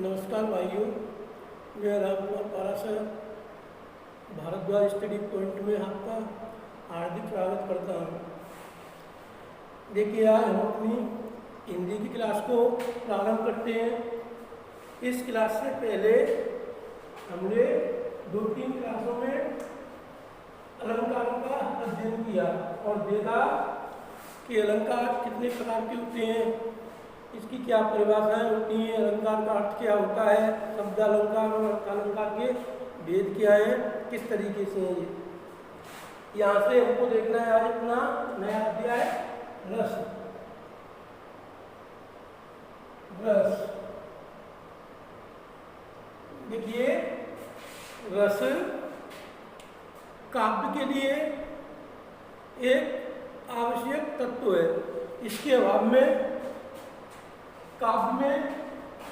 नमस्कार भाइयों, मैं रामकुमार पाराशर भारद्वाज स्टडी पॉइंट में आपका हार्दिक स्वागत करता हूँ। देखिए, आज हम अपनी हिंदी की क्लास को प्रारंभ करते हैं। इस क्लास से पहले हमने 2-3 क्लासों में अलंकारों का अध्ययन किया और देखा कि अलंकार कितने प्रकार के होते हैं, इसकी क्या परिभाषाएं होती हैं, अलंकार का अर्थ क्या होता है, शब्द अलंकार और अर्थालंकार के भेद क्या है, किस तरीके से है। यहाँ से हमको देखना है आज अपना नया अध्याय रस। रस देखिए, रस काव्य के लिए एक आवश्यक तत्व है। इसके अभाव में काव्य में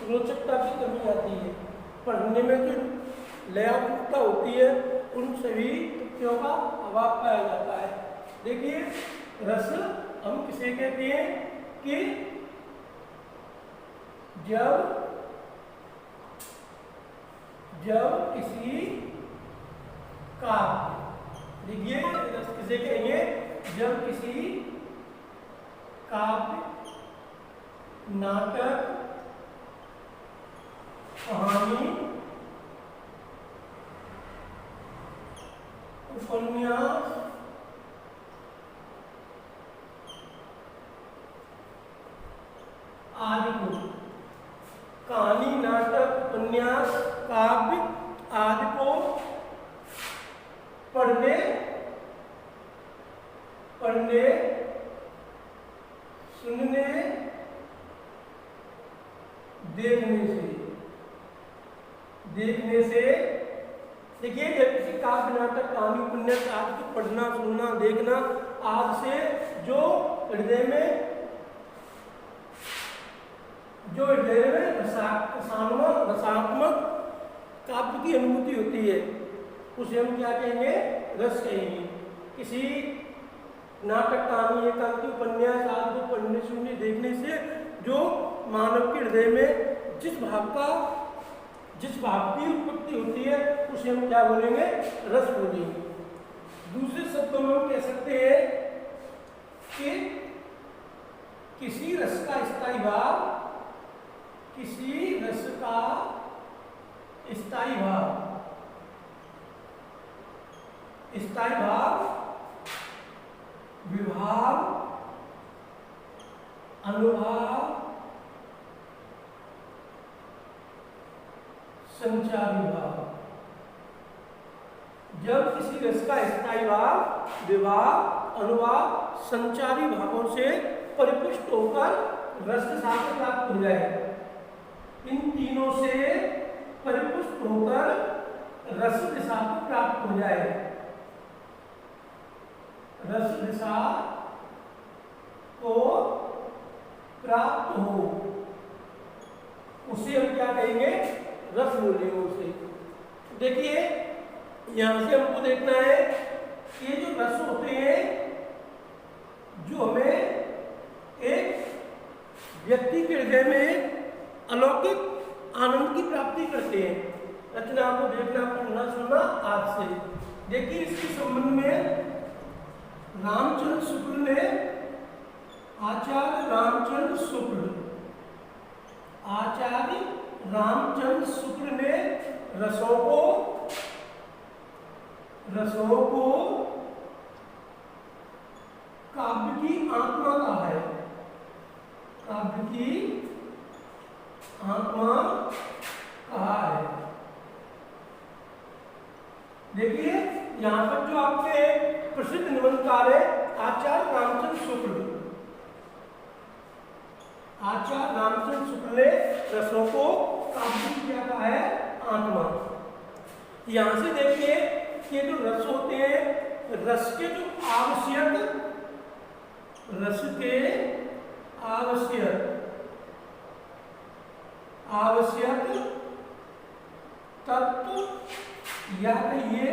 रोचकता की कमी आती है। पढ़ने में जो लयात्मकता होती है उन सभी तथ्यों का अभाव पाया जाता है। देखिए, रस हम किसे कहते हैं कि जब किसी काव्य, देखिए रस किसे कहेंगे, जब किसी काव्य, नाटक, कहानी, उपन्यास, आदि को, कहानी, नाटक, उपन्यास, काव्य आदि को पढ़ने, सुनने, देखने से देखिए, जब किसी काव्य, नाटक, कहानी, उपन्यास आदि को पढ़ना, सुनना, देखना आदि से जो हृदय में रसात्मक काव्य की अनुभूति होती है, उसे हम क्या कहेंगे, रस कहेंगे। किसी नाटक, कहानी, एकांकी, उपन्यास आदि को पढ़ने, सुनने, देखने से जो मानव के हृदय में जिस भाव की उत्पत्ति होती है उसे हम क्या बोलेंगे, रस बोलेंगे। दूसरे शब्दों में हम कह सकते हैं कि किसी रस का स्थायी भाव, विभाव, अनुभाव, संचारी भाव। जब किसी रस का स्थायी भाव, विभाव, अनुभाव, संचारी भावों से परिपुष्ट होकर रस रसा प्राप्त हो जाए, इन तीनों से परिपुष्ट होकर रस दिशा को प्राप्त हो जाए, रस दिशा को प्राप्त हो, उसे हम क्या कहेंगे, रस बोलेंगे उसे। देखिए, यहां से हमको देखना है कि ये जो रस होते हैं, जो हमें एक व्यक्ति के हृदय में अलौकिक आनंद की प्राप्ति करते हैं। रचना को देखना, पढ़ना, सुनना आदि से। देखिए, इसके संबंध में रामचंद्र शुक्ल ने, आचार्य रामचंद्र शुक्ल ने रसों को काव्य की आत्मा कहा है, काव्य की आत्मा कहा है। देखिए, यहां पर जो आपके प्रसिद्ध निबंधकार है आचार्य रामचंद्र शुक्ल ने रसों को काव्य की क्या कहा है, आत्मा। यहां से देखिए कि जो रस होते हैं, रस के आवश्यक तत्व या कहिए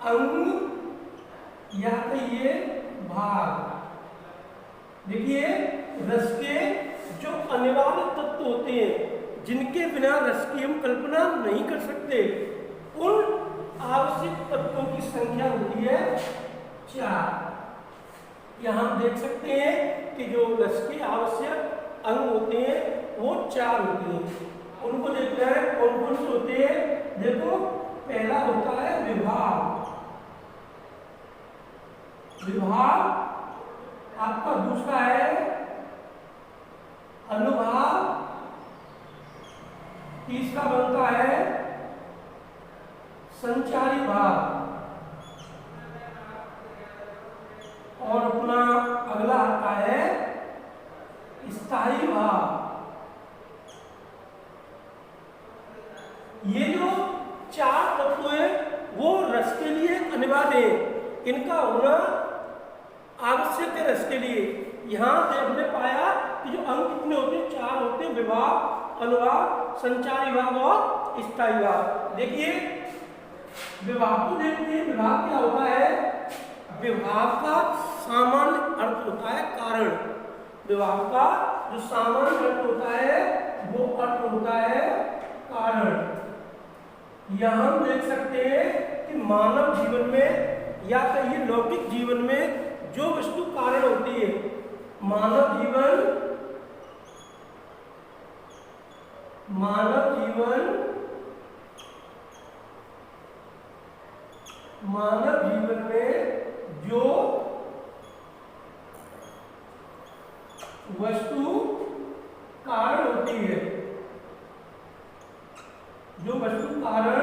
अंग या कहिए भाग। देखिए, रस के जो अनिवार्य तत्व होते हैं, जिनके बिना रस की हम कल्पना नहीं कर सकते, उन आवश्यक तत्वों की संख्या होती है 4। यहाँ हम देख सकते हैं कि जो रस के आवश्यक अंग होते हैं वो 4 होते हैं। उनको देखते हैं कौन कौन से होते हैं। देखो, पहला होता है विभाव। विभाव आपका दूसरा है अनुभाव, तीसरा बनता है संचारी भाव, और अपना अगला आता है स्थायी भाव। ये जो 4 तत्व हैं वो रस के लिए अनिवार्य है, इनका होना आवश्यक है रस के लिए। यहाँ से हमने पाया कि जो अंग कितने होते हैं, 4 होते हैं, विभाव, अनुभाव, संचारी भाव और स्थायी भाव। देखिए विभाव को देखते हैं। विभाव क्या होता है? विभाव का सामान्य अर्थ होता है कारण। विभाव का जो सामान्य अर्थ होता है वो अर्थ होता है कारण। यहाँ हम देख सकते हैं कि मानव जीवन में या कहिए लौकिक जीवन में जो वस्तु कारण होती है, मानव जीवन में जो वस्तु कारण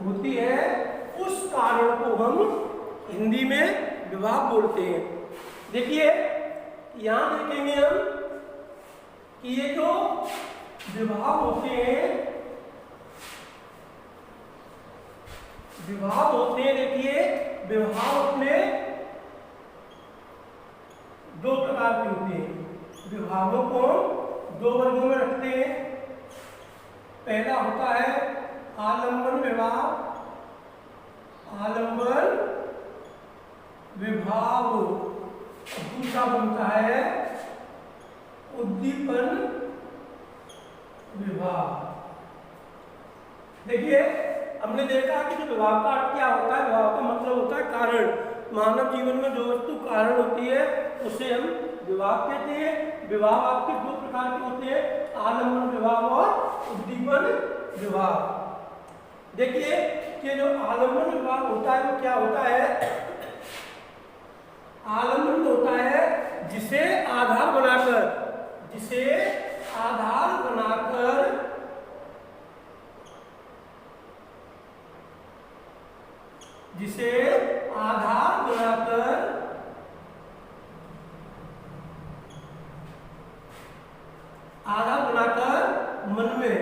होती है, उस कारण को हम हिंदी में विभाव बोलते हैं। देखिए यहां देखेंगे हम कि ये जो विभाव होते हैं, देखिए विभाव अपने 2 प्रकार के होते हैं। विभावों को 2 वर्गों में रखते हैं। पहला होता है आलंबन विभाव, दूसरा बनता है उद्दीपन विभाव। देखिए हमने देखा कि जो विभाव का अर्थ क्या होता है। विभाव का मतलब होता है कारण। मानव जीवन में जो वस्तु कारण होती है उसे हम विभाव कहते हैं। विभाव आपके 2 प्रकार के होते हैं, आलंबन विभाव और उद्दीपन विभाव। देखिए कि जो आलंबन विभाव होता है वो क्या होता है? आलंबन होता है जिसे आधार बनाकर मन में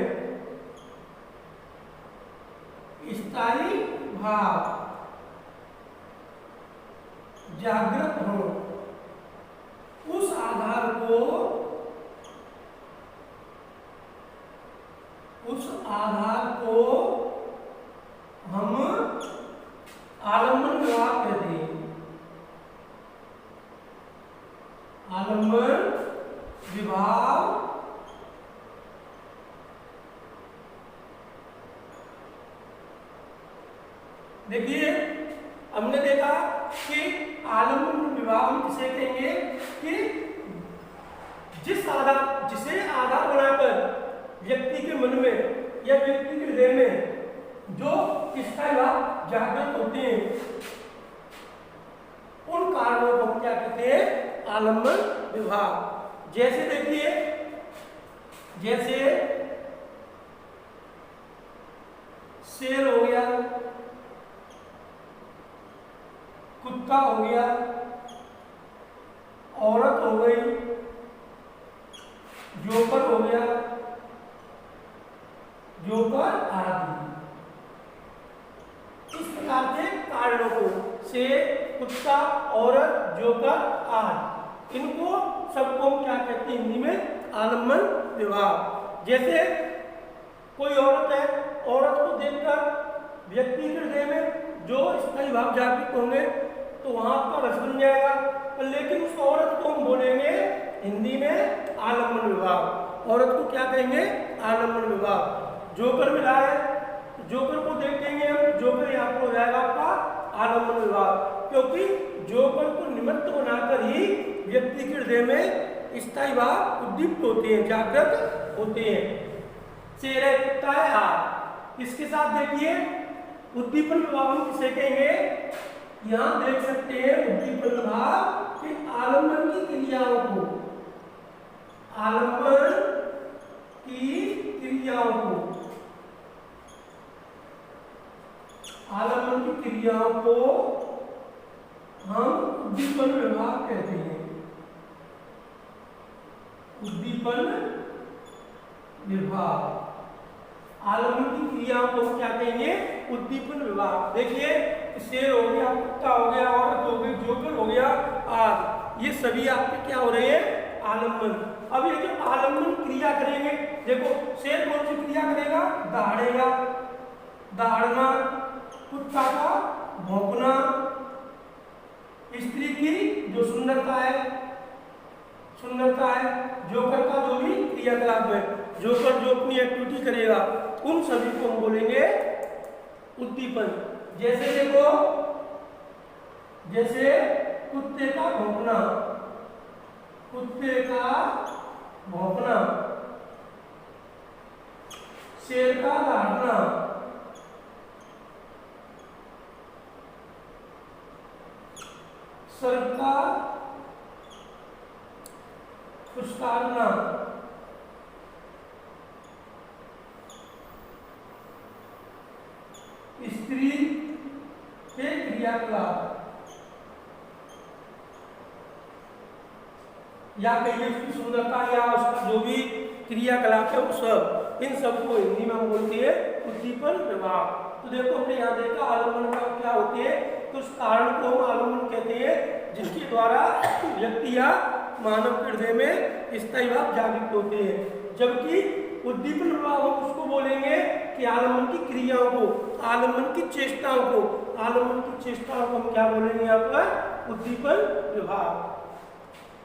स्थायी भाव जागृत हो, उस आधार को हम आलंबन विभाव कहते हैं। आलंबन विभाव देखिए हमने देखा कि आलंबन विभाव हम किसे कहेंगे कि जिसे आधार बनाकर व्यक्ति के मन में या व्यक्ति के हृदय में जो स्थायी भाव जागृत होते हैं, उन कारणों को हम क्या कहते हैं? आलंबन विभाव। जैसे देखिए, जैसे शेर हो गया, कुत्ता हो गया, औरत हो गई, जोकर हो गया, जोकर आदि। इस प्रकार के कारणों को शेर, कुत्ता, औरत, जोकर आदि, इनको सबको हम क्या कहते हैं हिंदी में? आलंबन विभाव। जैसे कोई औरत है, औरत को देखकर व्यक्ति के हृदय में जो स्थायी भाव जागृत होंगे तो वहां का रस बन जाएगा। लेकिन उस औरत को हम बोलेंगे हिंदी में आलंबन विभाव। औरत को क्या कहेंगे? आलम्बन विभाग। जोकर मिला है, जोकर को देखेंगे हम, जोकर यहाँ पर हो जाएगा आपका आलम्बन विभाग, क्योंकि जोकर को निमित्त बनाकर ही व्यक्ति के हृदय में स्थायी भाव उद्दीप्त होते हैं, जागृत होते हैं। शेर है, कुत्ता है, हाथ, इसके साथ देखिए उद्दीपन विभाव हम किसे कहेंगे, यहाँ देख सकते हैं उद्दीपन विभाव के आलम्बन की क्रियाओं को, आलम्बन की क्रियाओं को, आलम्बन की क्रियाओं को हम उद्दीपन विभाग कहते हैं। उद्दीपन विभाग, आलम्बन की क्रियाओं को क्या कहेंगे, उद्दीपन विभाग। देखिए शेर हो गया, कुत्ता हो गया, औरत हो गई, जोकर हो गया, आग, ये सभी आपके क्या हो रहे हैं, आलम्बन। अब ये जो आलम्बन क्रिया करेंगे, देखो शेर कौन सी क्रिया करेगा, दहाड़ेगा, दहाड़ना, कुत्ता का भौंकना, स्त्री की जो सुंदरता है, सुंदरता है, जोकर का जो भी क्रियाकलाप है, जोकर जो अपनी एक्टिविटी करेगा, उन सभी को हम बोलेंगे उद्दीपन। जैसे देखो, जैसे कुत्ते का भौंकना, कुत्ते का भौंकना, शेर का दहाड़ना, सर्प का फुसकारना, स्त्री के क्रियाकलाप, या कहिए उसकी सुंदरता या उसका जो भी क्रियाकलाप है, वो सब, इन सबको हिंदी में हम बोलते हैं उद्दीपन विभाग। तो देखो हमने यहाँ देखा आलम्बन का क्या होते हैं, तो उस कारण को हम आलम्बन कहते हैं जिसके द्वारा व्यक्ति या मानव के हृदय में स्थायी भाव जागृत होते हैं। जबकि उद्दीपन विभाग हम उसको बोलेंगे कि आलम्बन की क्रियाओं को, आलम्बन की चेष्टाओं को, आलम्बन की चेष्टाओं को हम क्या बोलेंगे यहाँ पर, उद्दीपन विभाग।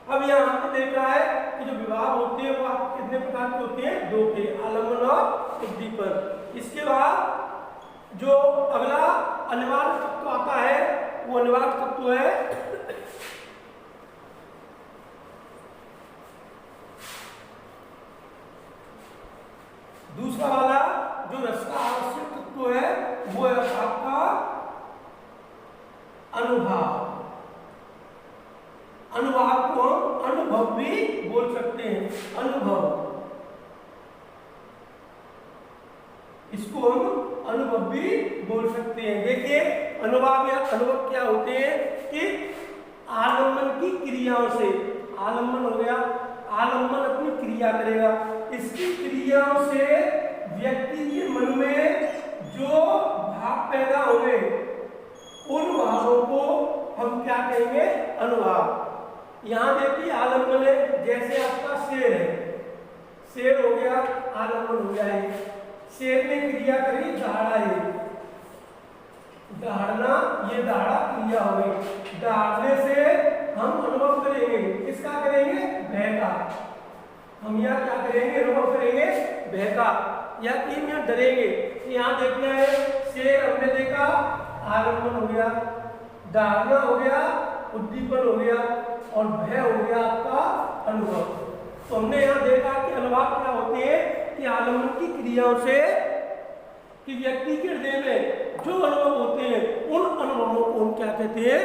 अब यहाँ हमने देखा है कि जो विभाग होते हैं वो आप कितने प्रकार के होते हैं, दो के, आलम्बन और उद्दीपन। इसके बाद जो अगला अनिवार्य तत्व आता है, वो अनिवार्य तत्व है दूसरा वाला, जो रस का आवश्यक तत्व है वो है आपका अनुभाव। अनुभाव को हम अनुभव भी बोल सकते हैं, अनुभव, इसको हम अनुभव भी बोल सकते हैं। देखिए अनुभव या अनुभव क्या होते हैं कि आलम्बन की क्रियाओं से, आलम्बन हो गया, आलम्बन अपनी क्रिया करेगा, इसकी क्रियाओं से व्यक्ति के मन में जो भाव पैदा होंगे, उन भावों को हम क्या कहेंगे, अनुभाव। यहाँ देखिए आलम्बन है, जैसे आपका शेर है, शेर हो गया, आलम्बन हो गया है, शेर ने क्रिया करी, दहाड़ा है, दहाड़ना, ये दहाड़ा क्रिया हो गई। दहाड़ने से हम अनुभव करेंगे, किसका करेंगे, भय का। हम यहाँ क्या करेंगे, अनुभव करेंगे भय का, या कि यहाँ डरेंगे। यहाँ देखना है, शेर हमने देखा, आलम्बन हो गया, दहाड़ना हो गया, उद्दीपन हो गया, और भय हो गया आपका अनुभव। तो हमने यहाँ देखा कि अनुभव क्या होते हैं कि आलम्बन की क्रियाओं से कि व्यक्ति के हृदय में जो अनुभव होते हैं, उन अनुभवों को हम क्या कहते हैं,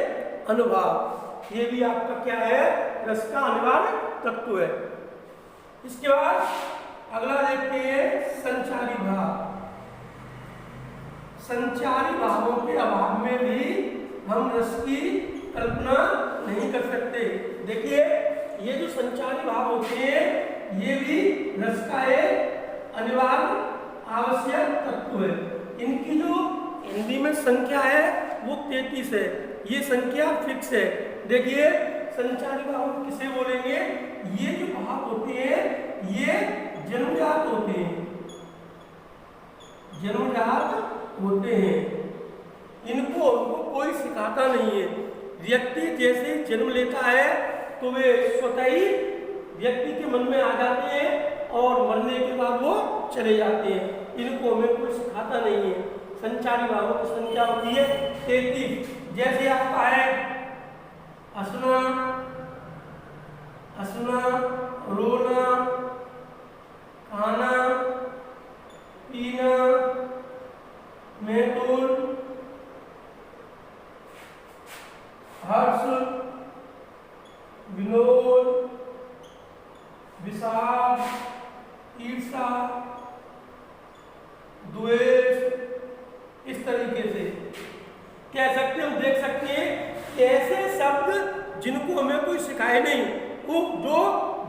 अनुभव। ये भी आपका क्या है, रस का अनिवार्य तत्व है। इसके बाद अगला देखते हैं संचारी भाव। संचारी भावों के अभाव में भी हम रस की कल्पना नहीं कर सकते। देखिए ये जो संचारी भाव होते हैं, ये भी रस का एक अनिवार्य आवश्यक तत्व है। इनकी जो हिंदी में संख्या है वो 33 है, ये संख्या फिक्स है। देखिए संचारी भाव किसे बोलेंगे, ये जो भाव होते हैं ये जन्मजात होते हैं, जन्मजात होते हैं, इनको कोई सिखाता नहीं है। व्यक्ति जैसे ही जन्म लेता है तो वे स्वतः ही व्यक्ति के मन में आ जाते हैं और मरने के बाद वो चले जाते हैं। इनको हमें कोई सिखाता नहीं है। संचारी भावों की संख्या होती है 33। जैसे आपका है हंसना, हंसना, रोना, खाना, पीना, मैथुन, हर्ष, विनोद, विषाद, ईर्षा, द्वेष, इस तरीके से कह सकते हैं। हम देख सकते हैं कि ऐसे शब्द जिनको हमें कोई सिखाए नहीं, वो जो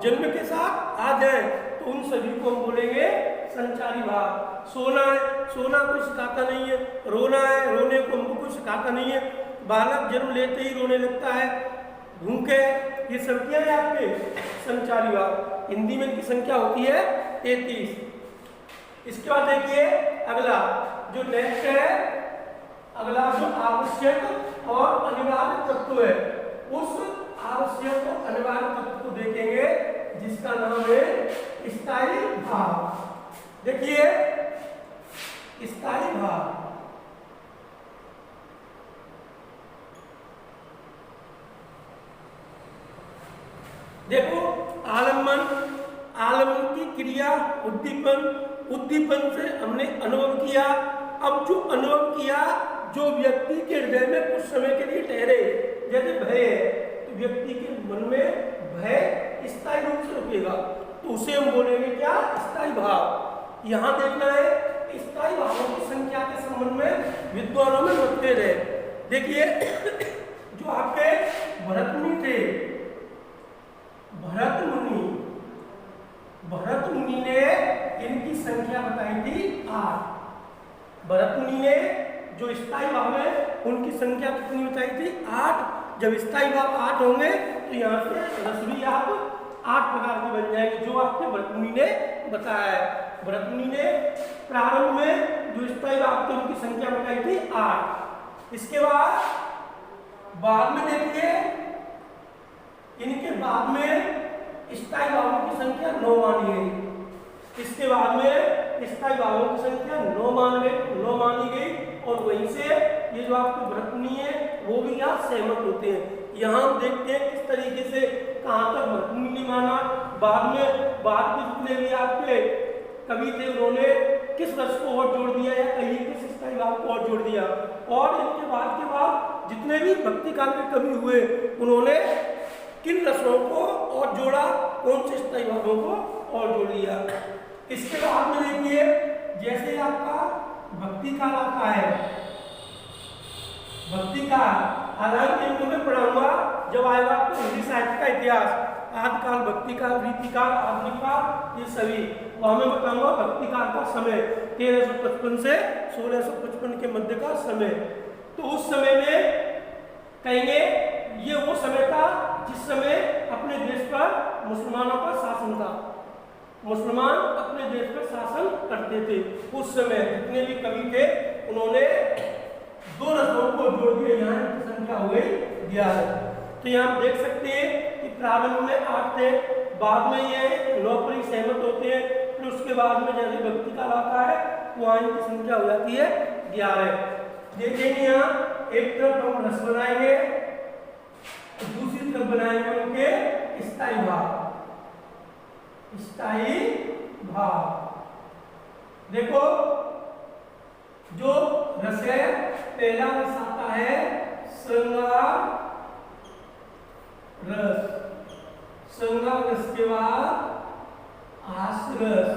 जन्म के साथ आ जाए तो उन सभी को हम बोलेंगे संचारी भाव। सोना है, सोना कोई सिखाता नहीं है। रोना है, रोने को हमको कोई सिखाता नहीं है। बालक जन्म लेते ही रोने लगता है। भूखे, ये सब क्या है आपके संचारी भाव। हिंदी में इनकी संख्या होती है 33। इसके बाद देखिए अगला जो नेक्स्ट है, अगला जो आवश्यक और अनिवार्य तत्व है, उस आवश्यक और अनिवार्य तत्व को देखेंगे जिसका नाम है स्थायी भाव। देखिए स्थायी भाव, देखो आलम्बन, आलम्बन की क्रिया उद्दीपन, उद्दीपन से हमने अनुभव किया। अब जो अनुभव किया, जो व्यक्ति के हृदय में कुछ समय के लिए ठहरे, जैसे भय है तो व्यक्ति के मन में भय स्थायी रूप से रुकेगा, तो उसे हम बोलेंगे क्या, स्थायी भाव। यहाँ देखना है स्थायी भावों की संख्या के संबंध में विद्वानों में मतभेद है। देखिए जो आपके भरत मुनि थे, भरत मुनि ने इनकी संख्या बताई थी 8। भरत मुनि ने जो स्थायी भाव है उनकी संख्या कितनी बताई थी, 8। जब स्थायी भाव 8 होंगे तो यहाँ से रस भी आप 8 प्रकार के बन जाएंगे, जो आपके भरत मुनि ने बताया है। भरत मुनि ने प्रारंभ में जो स्थायी भाव थे उनकी संख्या बताई थी 8। इसके बाद में देखिए इनके बाद में स्थायी भावों की संख्या 9 मानी गई। इसके बाद में स्थायी भावों की संख्या 9 मानी गई और वहीं से ये जो आपके भरत मुनि है वो भी यहाँ सहमत होते हैं। यहाँ हम देखते हैं किस तरीके से कहाँ तक भरत मुनि ने माना। बाद के जितने भी आपके कवि थे उन्होंने किस रस को और जोड़ दिया या कहीं किस स्थायी भाव को और जोड़ दिया, और इनके बाद जितने भी भक्ति काल के कवि हुए उन्होंने किन रसों को और जोड़ा, कौन से स्थायी भावों को और जोड़ दिया। इसके बाद में देखिए जैसे आपका भक्ति काल आता है, भक्ति काल हालांकि इनको मैं पढ़ाऊंगा जब आएगा आपको हिंदी साहित्य का इतिहास, आदिकाल, भक्ति काल, रीति काल, आधुनिक काल, ये सभी वहां मैं बताऊंगा। भक्ति काल का समय 1355 से 1655 के मध्य का समय, तो उस समय में कहेंगे ये वो समय था जिस समय अपने देश पर मुसलमानों का शासन था। मुसलमान अपने देश पर शासन करते थे। उस समय जितने भी कवि थे उन्होंने 2 रसों को जोड़ दिया, यहाँ की संख्या हो गई 11। तो यहाँ देख सकते हैं कि प्रारंभ में 8 थे, बाद में ये 9 पर ही सहमत होते हैं, फिर उसके बाद में जैसे भक्ति काल आता है वहाँ इनकी संख्या हो जाती है 11। देखेंगे यहाँ एक तरफ हम रस बनाएंगे, दूसरी तरफ बनाएंगे उनके स्थायी भाव। स्थायी भाव देखो जो रस है, पहला रस आता है श्रृंगार रस, श्रृंगार रस के बाद हास्य रस,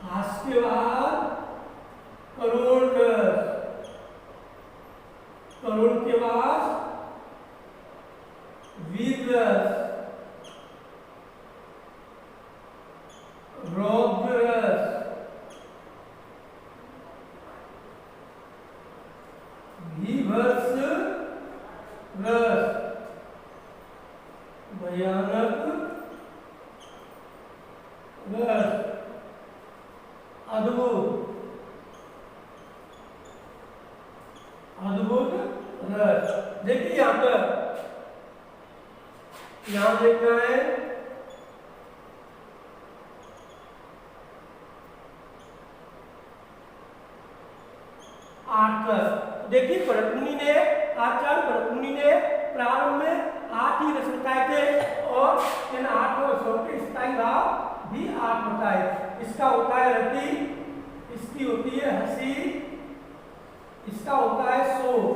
हास्य के बाद करुण रस, करुण के बाद वीर रस, रौद्र रस, भीभत्स रस, भयानक रस, अद्भुत रस। देखिए यहाँ पर, यहाँ देखना है 8 तक। देखिए भरतमुनि ने, आचार्य भरतमुनि ने प्रारंभ में 8 ही रस बताए थे और इन 8 रसों के स्थायी भाव भी 8 बताए। इसका होता है रति, इसकी होती है हंसी, इसका होता है शोक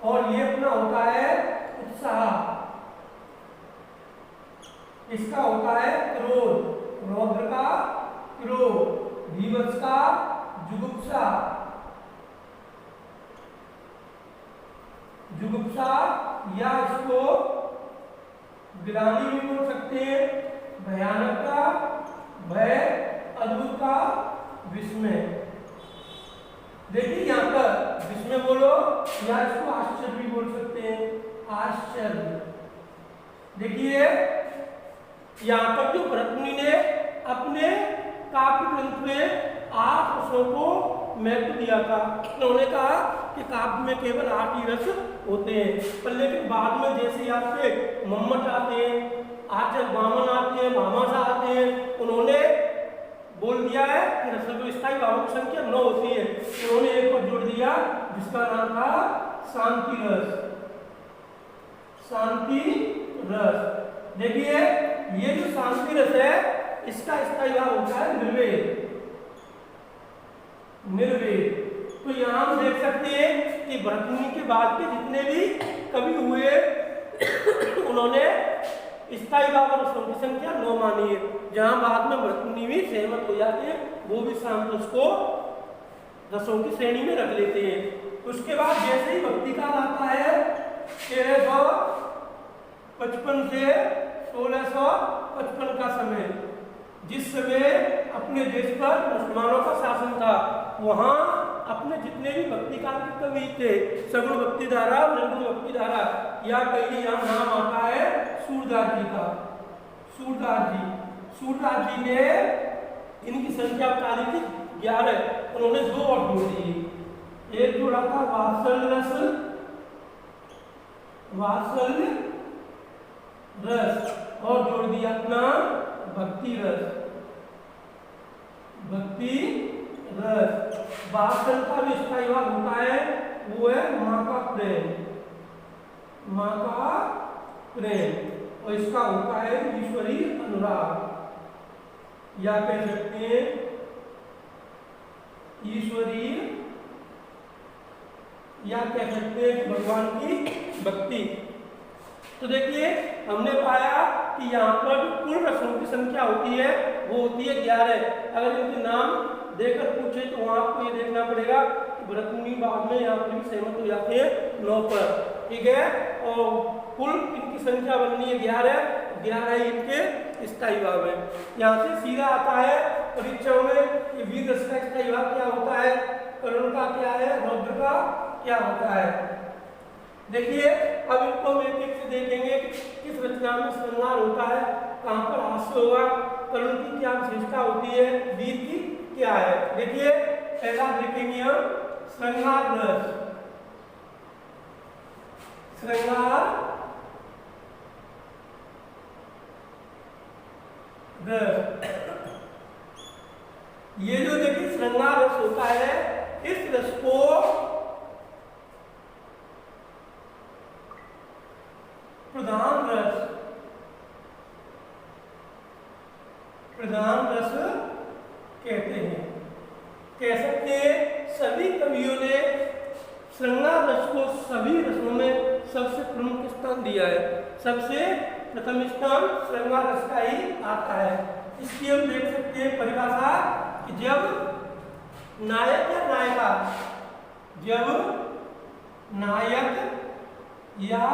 और ये अपना होता है उत्साह, इसका होता है क्रोध, रौद्र का क्रोध, भीभत्स का जुगुप्सा, जुगुप्सा या इसको ग्लानि भी बोल सकते हैं, भयानक का भय, अद्भुत का विस्मय। देखिए यहाँ पर विस्मय बोलो या इसको आश्चर्य भी बोल सकते हैं, आश्चर्य। देखिए यहाँ तक जो भरतमुनि ने अपने काव्य ग्रंथ में 8 रसों को महत्व दिया था। उन्होंने कहा कि काव्य में केवल 8 ही रस होते हैं, पर लेकिन बाद में जैसे आपके मम्मट आते हैं, आचार्य वामन आते हैं, भामाशा आते हैं, उन्होंने बोल दिया है कि रसों की स्थायी भावों की संख्या 9 होती है। उन्होंने एक और जोड़ दिया जिसका नाम था शांति रस, शांति रस। देखिए ये जो शांति रस है इसका स्थायी भाव होता है निर्वेद, निर्वेद। तो यहाँ हम देख सकते हैं कि भरतमुनि के बाद के जितने भी कवि हुए उन्होंने स्थायी भाव रसों की संख्या 9 मानी है। जहां बाद में भरतमुनि भी सहमत हो जाते हैं, वो भी शांत रस को रसों की श्रेणी में रख लेते हैं। उसके बाद जैसे ही भक्ति काल आता है 1355 से 1655 का समय, जिस समय अपने देश पर मुसलमानों का शासन था, वहां अपने जितने भी भक्ति काल के कवि थे, सगुण भक्ति धारा और निर्गुण भक्ति धारा, या कहिए यहाँ नाम आता है सूरदास जी का। सूरदास जी ने इनकी संख्या बता दी थी 11, उन्होंने 2 और जोड़ दिए। एक जोड़ा था वात्सल्य रस और जोड़ दिया अपना भक्ति रस, भक्ति रस। वात्सल्य का भी स्थायी भाव होता है, वो है माँ का प्रेम, माँ का प्रेम, और इसका होता है ईश्वरीय अनुराग, या कह सकते हैं ईश्वरीय, या कह सकते हैं भगवान की भक्ति। तो देखिए हमने पाया कि यहाँ पर जो कुल रसों की संख्या होती है वो होती है 11। अगर इनके नाम देकर पूछे तो वहाँ आपको ये देखना पड़ेगा कि भरतमुनि बाद में यहाँ पर भी सहमत हो जाते हैं 9 पर, ठीक है। और कुल इनकी संख्या बननी है 11 ही इनके स्थायी भाव है। यहाँ से सीधा आता है परीक्षाओं में कि वीर रस का स्थायी भाव क्या होता है, करुण का क्या है, रौद्र का क्या होता है। देखिए अब इनको हम एक से देखेंगे किस रचना में श्रृंगार होता है, कहाँ पर हास्य होगा, करुण की क्या विशेषता होती है, वीर की क्या है। देखिए पहला देखेंगे हम श्रृंगार रस। श्रृंगार रस, ये जो देखिए श्रृंगार रस होता है, इस रस को प्रधान रस कहते हैं। कह सकते हैं सभी कवियों ने श्रृंगार रस को सभी रसों में सबसे प्रमुख स्थान दिया है। सबसे प्रथम स्थान श्रृंगार रस का ही आता है। इसकी हम देख सकते हैं परिभाषा कि जब नायक या नायिका, जब नायक या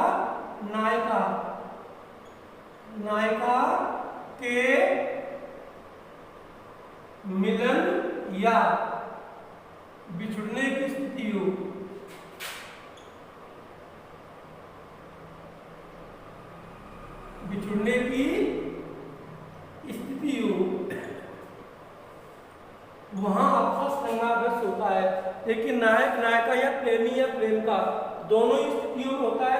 नायिका के मिलन या बिछुड़ने की स्थिति हो, बिछुड़ने की स्थिति हो, वहां आपका श्रृंगार रस होता है। लेकिन नायक नायिका या प्रेमी या प्रेम का दोनों ही स्थितियों में होता है,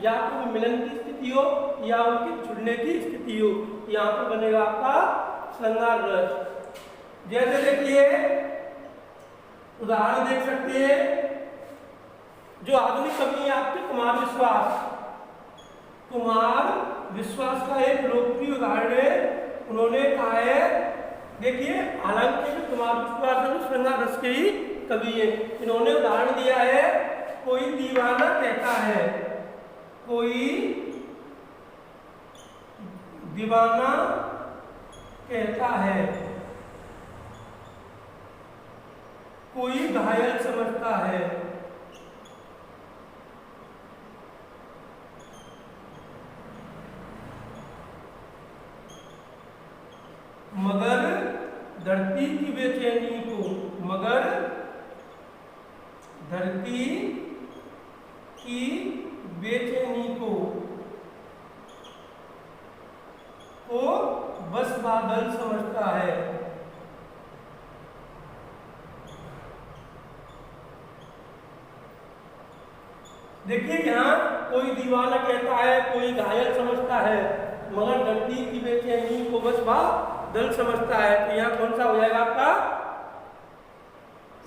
या तो मिलन की स्थिति हो या उनके छुड़ने की स्थिति हो, यहाँ पर बनेगा आपका श्रृंगार रस। जैसे देखिए उदाहरण देख सकते हैं, जो आधुनिक कवि है आपके कुमार विश्वास। कुमार विश्वास का एक लोकप्रिय उदाहरण है, उन्होंने कहा है, देखिए हालांकि कुमार विश्वास है श्रृंगार रस के ही कवि है, इन्होंने उदाहरण दिया है, कोई दीवाना कहता है, कोई दीवाना कहता है, कोई घायल समझता है, मगर धरती की बेचैनी को, मगर धरती की बेचैनी को बस बादल समझता है। देखिए यहाँ कोई दीवाना कहता है, कोई घायल समझता है, मगर धरती की बेचैनी को बस बादल समझता है। तो यहाँ कौन सा हो जाएगा आपका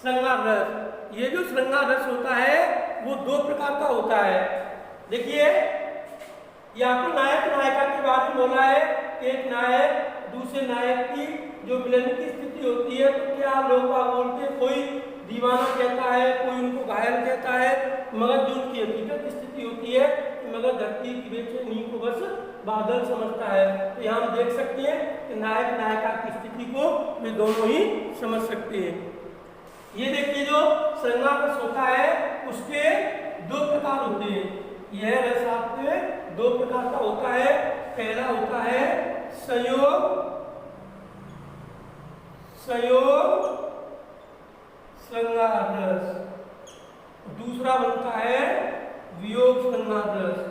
श्रृंगार रस। ये जो श्रृंगार रस होता है वो दो प्रकार का होता है। देखिए यहाँ पर नायक नायिका के बारे में बोला है, एक नायक दूसरे नायक की जो मिलन की स्थिति होती है, तो क्या लोग बोलते हैं, कोई दीवाना कहता है, कोई उनको घायल कहता है, मगर जो उनकी हकीकत स्थिति होती है, मगर धरती की बेचैनी को बस बादल समझता है। तो यहाँ हम देख सकते हैं कि नायक नायिका की स्थिति को वे दोनों ही समझ सकते हैं। ये देखिए जो श्रृंगार रस होता है उसके दो प्रकार होते हैं। यह रस आपके दो प्रकार का होता है। पहला होता है संयोग श्रृंगार रस, दूसरा बनता है वियोग श्रृंगार रस।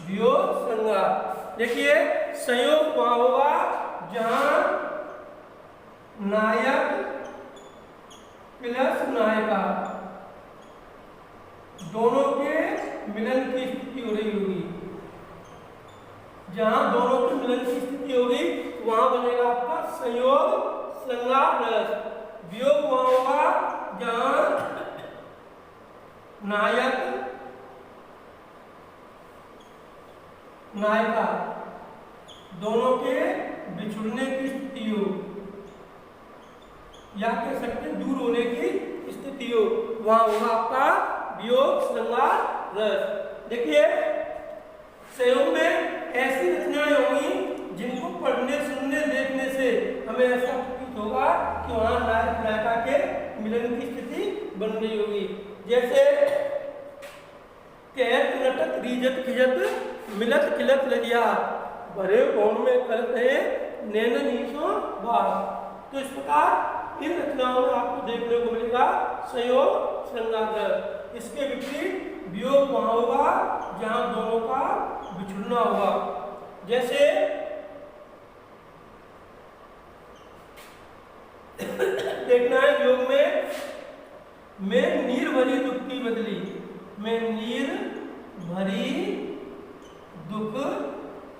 वियोग श्रृंगार, देखिए संयोग वहां होगा जहां नायक प्लस नायिका दोनों के मिलन की स्थिति हो रही होगी। जहां दोनों के मिलन की स्थिति होगी वहां बनेगा आपका संयोग श्रृंगार रस। वियोग वहां होगा जहां नायक नायिका दोनों के बिछुड़ने की स्थिति हो, या कह सकते दूर होने की स्थिति हो, वहां होगा आपका वियोग श्रृंगार रस। देखिए संयोग में ऐसी रचनाएं होंगी जिनको पढ़ने सुनने देखने से हमें ऐसा प्रतीत होगा कि वहां नायक नायिका के मिलन की स्थिति बन रही होगी। जैसे कहत नटत रीजत खिजत मिलत खिलत लगिया भरे कौन में करत है नैन नीसो बात। तो इस प्रकार इन रचनाओं में आपको देखने को मिलेगा संयोग श्रृंगार रस। इसके विपरीत वियोग वहां होगा जहां दोनों का बिछुड़ना होगा। जैसे देखना है वियोग में मैं नीर भरी दुख की बदली, मैं नीर भरी दुख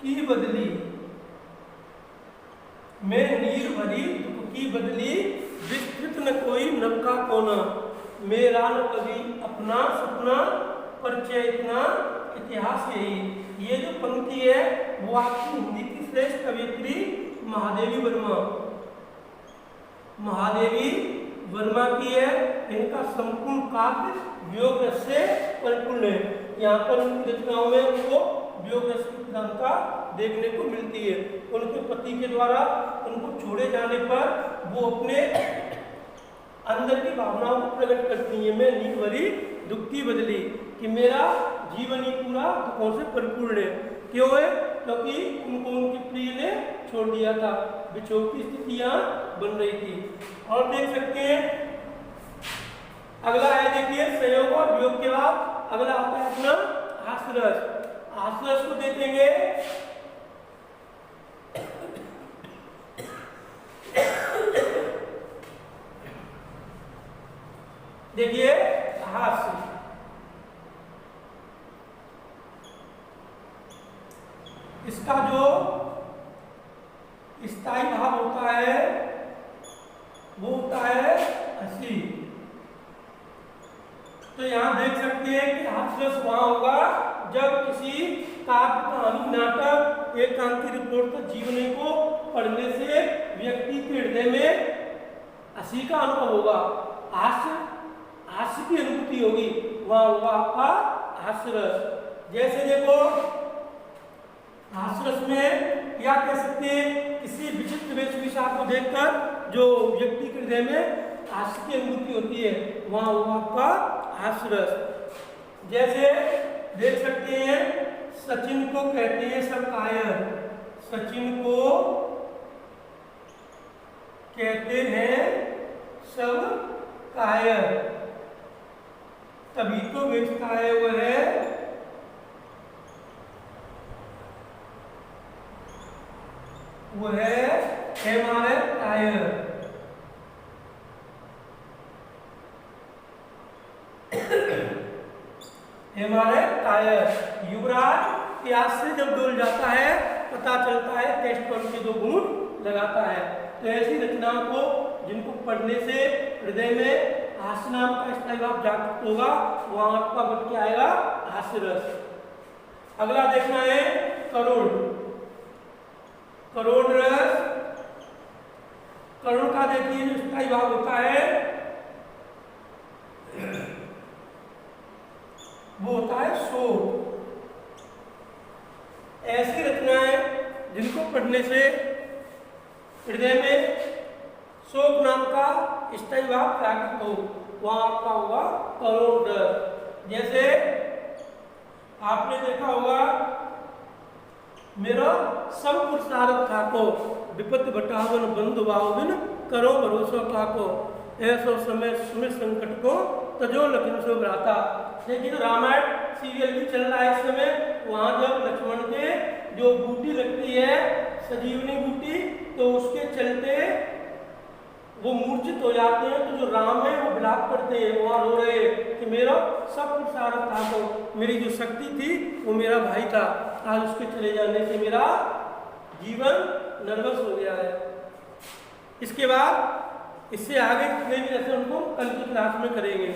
की बदली, मैं नीर भरी दुख की बदली विस्तृत न कोई नक्का कोना, मेरा न कभी अपना सपना परिचय इतना इतिहास यही। ये जो पंक्ति है वो आपकी हिंदी की श्रेष्ठ कवियत्री महादेवी वर्मा की है। इनका संपूर्ण काव्य वियोग रस से परिपूर्ण है। यहाँ पर उनकी रचनाओं में उनको वियोग रस की प्रधानता देखने को मिलती है। उनके पति के द्वारा उनको छोड़े जाने पर वो अपने अंदर की भावनाओं को प्रकट करती है। मैं नीर भरी दुख की बदली, कि मेरा जीवन ही पूरा दुखों से परिपूर्ण है। क्यों है? क्योंकि उनको उनके प्रिय ने छोड़ दिया था, विछोह की स्थितियां बन रही थी। और देख सकते हैं अगला है, देखिए संयोग और वियोग के बाद अगला आता है अपना हास्यरस। हास्यरस को देखेंगे देखिए हास्य, इसका जो स्थायी भाव होता है वो होता है 80। तो यहाँ देख सकते हैं कि हास्यरस वहां होगा जब किसी काव्य, कहानी, नाटक, एकांकी रिपोर्ट तो जीवनी को पढ़ने से व्यक्ति के हृदय में हंसी का अनुभव होगा, हास्य की अनुभूति होगी, वहां होगा आपका हास्यरस। जैसे देखो हास्यरस में क्या कह सकते हैं, किसी विचित्र वेशभूषा को देखकर जो व्यक्ति के हृदय में हास्य की अनुभूति होती है वहां होगा आपका हास्यरस। जैसे देख सकते हैं सचिन को कहते हैं सब कायर, सचिन को कहते हैं सब कायर, तभी तो बेचता है वह MRF tyre. MRF tyre. Yuvraj प्यास से जब डोल जाता है पता चलता है टेस्ट पर के 2 घूंट लगाता है। तो ऐसी रचनाओं को जिनको पढ़ने से हृदय में हास्य नाम का स्थायी भाव जागृत होगा वहां आपका बन के आएगा हास्यरस। अगला देखना है करुण। करुण रस, करुण का देखिए जो स्थायी भाव होता है वो होता है शोक। ऐसी रचनाएं जिनको पढ़ने से हृदय में शोक नाम का स्थायी भाव जागृत हो वहां आपका होगा करुण रस। जैसे आपने देखा होगा मेरा सब पुरुषार्थ थाको, विपत्ति बटावन बंधु बाहुबिन करो भरोसा थाको, ऐसो समय सुमिर संकट को तजो लखन से भ्राता। लेकिन रामायण सीरियल भी चल रहा है इस समय, वहां जब लक्ष्मण के जो बूटी लगती है संजीवनी बूटी तो उसके चलते वो मूर्छित हो जाते हैं, तो जो राम है वो विलाप करते हैं, वहां रो रहे कि मेरा सब पुरुषार्थ था, तो मेरी जो शक्ति थी वो मेरा भाई था, आज उसके चले जाने से मेरा जीवन नर्वस हो गया है। इसके बाद इससे आगे जितने भी रचना उनको कल की क्लास में करेंगे।